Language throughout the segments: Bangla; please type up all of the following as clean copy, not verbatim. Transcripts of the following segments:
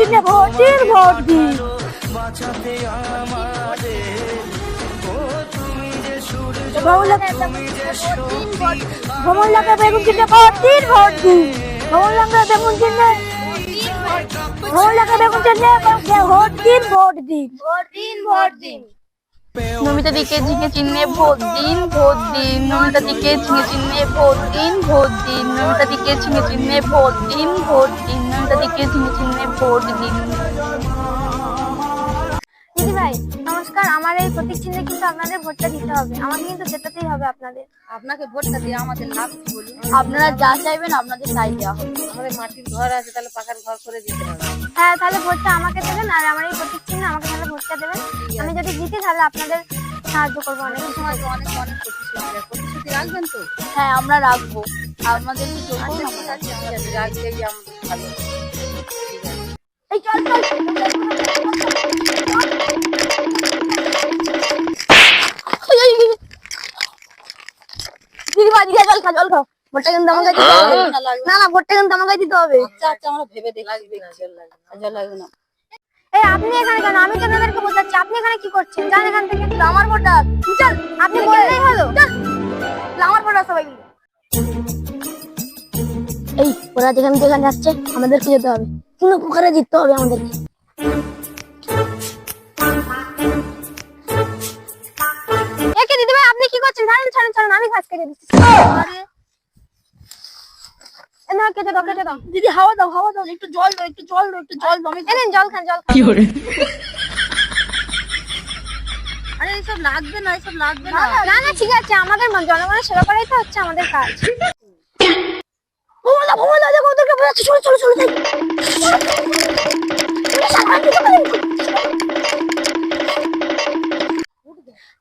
চিহ্নে ভোট দিন, ভোট দিন। ভ্রমণ লাগা বেগুন চিহ্নে ভোট দিন, ভোট দিন। ভ্রমণ লাগা বেগুন চিহ্নে, ভ্রমণ লাগা বেগুন চিহ্নে ভোট দিন, ভোট দিন। ভোট দিন, ভোট দিন। নমিতা দিকে ঝিঙে চিহ্নে ভোট দিন, ভোট দিন। নমিতা দিকে ঝিঙে চিহ্নে ভোট দিন, ভোট দিন। নমিতা দিকে ঝিঙে চিহ্নে ভোট দিন, ভোট দিন। নমিতা দিকে ঝিঙে চিহ্নে ভোট দিন। দিদি ভাই নমস্কার, আমার এই প্রতীক চিহ্নে কিন্তু আপনাদের ভোটটা দিতে হবে, আমাকে কিন্তু জেতাতেই হবে আপনাদের। আপনাকে ভোটটা দিয়ে আমাদের লাভ কি বলুন? আপনারা যা চাইবেন আপনাদের তাই দেওয়া হবে। আমাদের মাটির ঘর আছে, তাহলে পাকার ঘর করে দিতে হবে। হ্যাঁ, তাহলে ভোটটা আমাকে দেবেন, আর আমার এই প্রতীক চিহ্নে আমাকে তাহলে ভোটটা দেবেন। আমি যদি জিতি তাহলে আপনাদের সাহায্য করবো অনেক সময়। অনেক অনেক প্রতিশ্রুতি রাখবেন তো? হ্যাঁ, আমরা রাখবো। আমাদের কি আচ্ছা, ঠিক আছে, ঠিক আছে, রাখলেই আমাদের ভালো। এই চল চল দিদি ভাই দিকে জল খা, জল খাও। ভোটটা কিন্তু আমাকে দিতে হবে। না না, ভোটটা কিন্তু আমাকে দিতে হবে। আচ্ছা আচ্ছা, আমরা ভেবে দেখি। জল লাগবে না। এই আপনি এখানে কেন? আমি তো তাদেরকে বোঝাচ্ছি, আপনি এখানে কি করছেন? যান এখান থেকে। আমার ভোটার। চল, আপনি বললেই হলো। চল, আমার ভোটার সবাই মিলে। এই ওরা যেখানে যেখানে যাচ্ছে আমাদেরকে যেতে হবে, কোনো প্রকারে জিততে হবে আমাদেরকে। একে দিদি ভাই আপনি কি করছেন? ছাড়েন ছাড়েন ছাড়েন, আমি ঘাস কেটে দিচ্ছি। আরে এনা কেটে দাও, কেটে দাও। দিদি হাওয়া দাও, হাওয়া দাও, একটু জল দাও, একটু জল দাও, একটু জল দাও। এনেন জল খান, জল খান। আরে এইসব লাগবে না, এইসব লাগবে না। না না ঠিক আছে, আমাদের জনগণের সেবা করাই তো হচ্ছে আমাদের কাজ। ভোলা ভোলা দেখো ওদেরকে বোঝাচ্ছে, চলো চলো চলো যাই।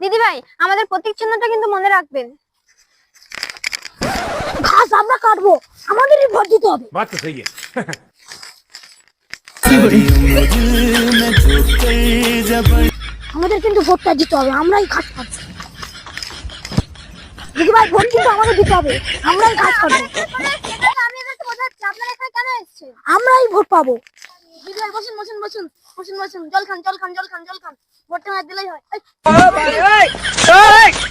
দিদি ভাই আমাদের প্রতীক চিহ্নটা কিন্তু মনে রাখবেন। ঘাস আমরা কাটবো, আমাদেরই ভোট দিতে হবে। बात तो सही है। আমাদের কিন্তু ভোটটা দিতে হবে, আমরাই ঘাস কাটবো। দিদি ভাই ভোট কিন্তু আমাদের দিতে হবে, আমরাই ঘাস কাটবো, আমি এদেরকে বোঝাচ্ছি, আপনারা এখানে কেন এসেছেন? আমরাই ভোট পাবো। দিদি ভাই বসুন বসুন বসুন বসুন বসুন, জল খান জল খান জল খান জল খান। ভোটটা মার দিলেই হয়।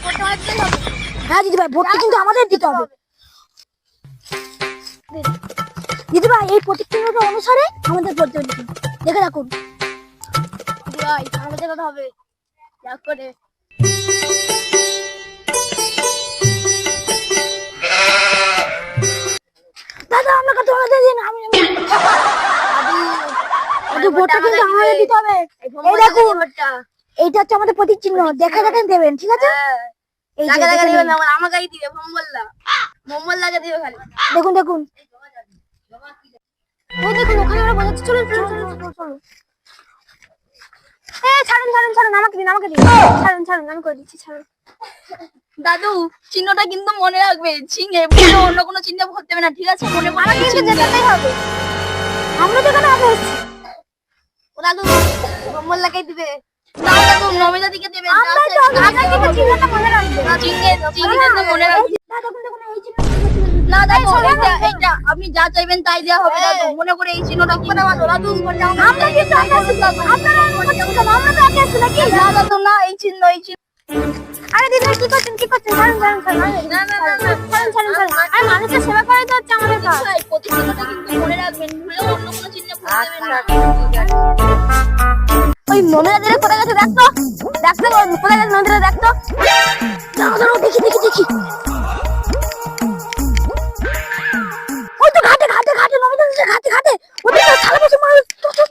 ভোটটা মার দিলেই হবে। হ্যাঁ দিদি ভাই ভোটটা কিন্তু আমাদের দিতে হবে। দিদি ভাই এই প্রতিক্রিয়া অনুসারে আমাদের ভোট দেবেন, দেখে রাখুন। দিদি ভাই আমাদের যেতে হবে, এক করে। দাদা আমরা কত টাকা দিয়ে দিন, আমি ভোটটা কিন্তু আমাদের দিতে হবে। এই দেখুন এইটা হচ্ছে আমাদের প্রতীক চিহ্ন, দেখে দেখেন দেবেন, ঠিক আছে? এই যে জায়গা জায়গা দেখে দিবেন নিন। না, আমাকেই দিবে। মোমবল্লা দিবে খালি। দেখুন দেখুন ওই দেখুন ওখানে ওরা বোঝাচ্ছে, চলুন চলুন চলুন চলুন চলুন। ছাড়ুন ছাড়ুন ছাড়ুন, আমাকে দিন আমাকে দিন। ছাড়ুন ছাড়ুন, আমি করে দিচ্ছি, ছাড়ুন। দাদু চিহ্নটা কিন্তু মনে রাখবে। ঝিঙে ভুলে অন্য কোনো চিহ্ন ভোট দেবে না, ঠিক আছে? মনে করে আমাকে কিন্তু জেতাতেই হবে। আমরা তো এখানে আগে এসেছি। ও দাদু মোমবল্লাকেই দিবে। না দাদু নমিতা দিকে দেবে। আমরাই তো আমরাই কিন্তু চিহ্নটা মনে রাখবো। চিহ্নটা তো মনে রাখবে। না দেখুন দেখুন এই চিহ্ন না দাদু এইটা আপনি যা চাইবেন তাই দেওয়া হবে দাদু। মনে করে এই চিহ্নটা কি না দাদু। আমরা কিন্তু আগে এসেছি, আপনারা আমরা তো আগে এসেছি নাকি? না দাদু না, এই চিহ্ন এই চিহ্ন। আরে দিদি ভাই কি করছেন কি করছেন? ছাড়ুন ছাড়ুন ছাড়ুন। না না না না, ছাড়ুন ছাড়ুন ছাড়ুন। আরে মানুষের সেবা করাই তো হচ্ছে আমাদের কাজ। ভাই প্রতি চিহ্নটা কিন্তু মনে রাখবেন। ভুলে অন্য কোনো চিহ্ন ভোট দেবেন না। ওই নমিতা দিলে কোথায় গেছে দেখতো, দেখতো কোথায় গেছে নমিতা দেখতো। দাঁড়াও দাঁড়াও দেখি দেখি দেখি, ওই তো ঘাটে ঘাটে ঘাটে নমিতা দিচ্ছে, ঘাটে ঘাটে ওদের তো থালা বসে মার। চল চল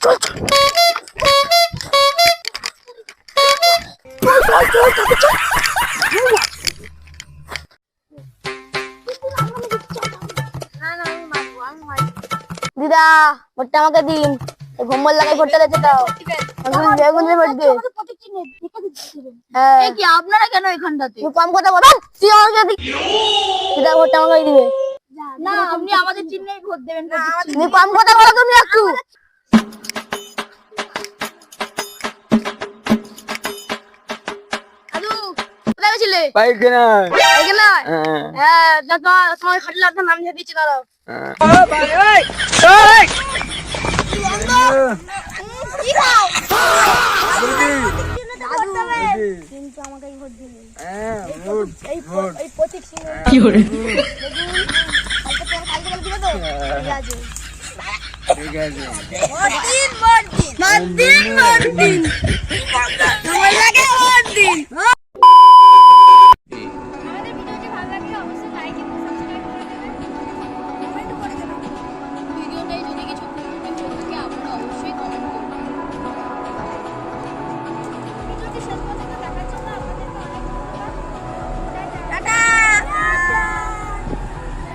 চল চল চল চল চল চল। না না আমি মারবো, আমি মারবো। দিদা ভোটটা আমাকে দিন। এই ঘুমবল লাগাই ভোটটা দিতে দাও। বেগুন দিয়ে ভোট দে। প্রতীক চিহ্ন দেখে দিচ্ছিলেন। হ্যাঁ, এই কি আপনারা কেন এখানটাতে? তুই কম কথা বল। তুই আমাকে দিদা ভোটটা আমাকে দিবে। না, আপনি আমাদের চিহ্নেই ভোট দেবেন। তুমি কম কথা বলো তুমি একটু। দাদু কোথায় গেছিলে? বুঝলে পাইখানা এখানে হ্যাঁ হ্যাঁ তোমার খাটলে আপনার নাম দিয়ে দিচ্ছি দাঁড়াও কিন্তু আমাকে ভোট দিন হ্যাঁ ভোট ভোট এই প্রতীক সিংহ কি করে কালকে দিবে তো ঠিক আছে ঠিক আছে ভোট দিন ভোট দিন ভোট দিন ভোট দিন